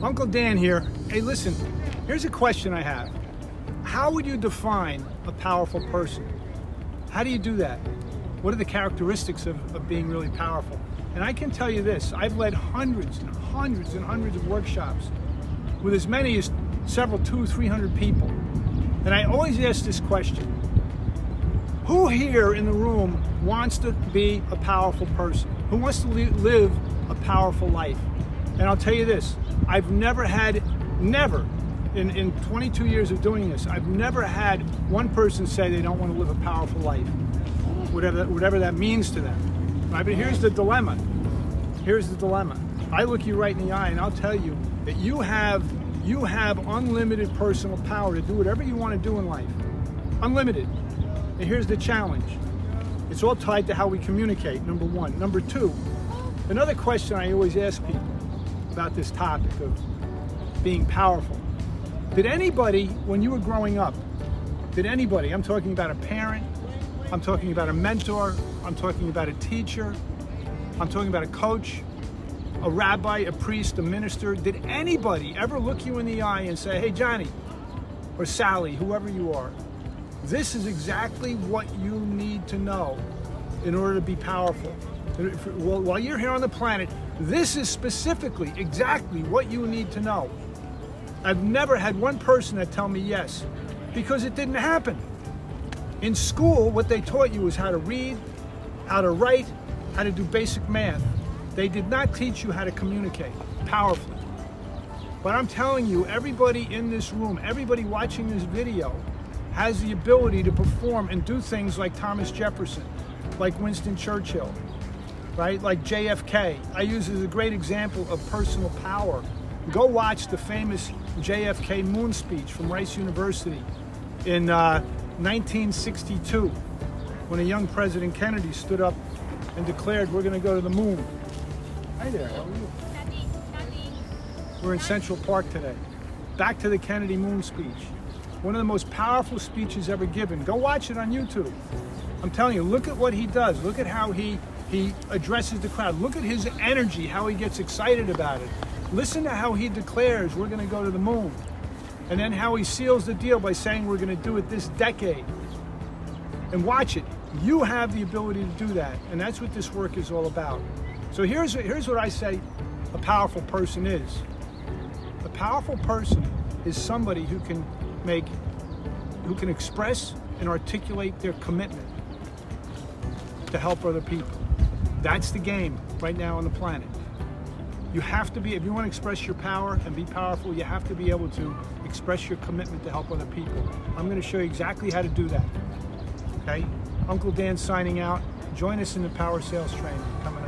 Uncle Dan here. Hey, listen, here's a question I have. How would you define a powerful person? How do you do that? What are the characteristics of being really powerful? And I can tell you this, I've led hundreds and hundreds and hundreds of workshops with as many as several, 200-300 people. And I always ask this question. Who here in the room wants to be a powerful person? Who wants to live a powerful life? And I'll tell you this, I've never, in 22 years of doing this, I've never had one person say they don't want to live a powerful life, whatever that means to them. Right? But here's the dilemma. Here's the dilemma. I look you right in the eye and I'll tell you that you have unlimited personal power to do whatever you want to do in life. Unlimited. And here's the challenge. It's all tied to how we communicate, number one. Number two, another question I always ask people about this topic of being powerful. Did anybody, when you were growing up, I'm talking about a parent, I'm talking about a mentor, I'm talking about a teacher, I'm talking about a coach, a rabbi, a priest, a minister, did anybody ever look you in the eye and say, hey Johnny, or Sally, whoever you are, this is exactly what you need to know in order to be powerful? While you're here on the planet, this is specifically exactly what you need to know. I've never had one person that tell me yes, because it didn't happen. In school, what they taught you was how to read, how to write, how to do basic math. They did not teach you how to communicate powerfully. But I'm telling you, everybody in this room, everybody watching this video, has the ability to perform and do things like Thomas Jefferson, like Winston Churchill, right? Like JFK. I use as a great example of personal power. Go watch the famous JFK moon speech from Rice University in 1962, when a young President Kennedy stood up and declared, we're going to go to the moon. Hi there, how are you? We're in Central Park today. Back to the Kennedy moon speech. One of the most powerful speeches ever given. Go watch it on YouTube. I'm telling you, look at what he does. Look at how he addresses the crowd. Look at his energy, how he gets excited about it. Listen to how he declares we're going to go to the moon. And then how he seals the deal by saying we're going to do it this decade. And watch it. You have the ability to do that. And that's what this work is all about. So here's what I say a powerful person is. A powerful person is somebody who can express and articulate their commitment to help other people. That's the game right now on the planet. You have to be, if you want to express your power and be powerful, you have to be able to express your commitment to help other people. I'm going to show you exactly how to do that. Okay? Uncle Dan signing out. Join us in the Power Sales Training coming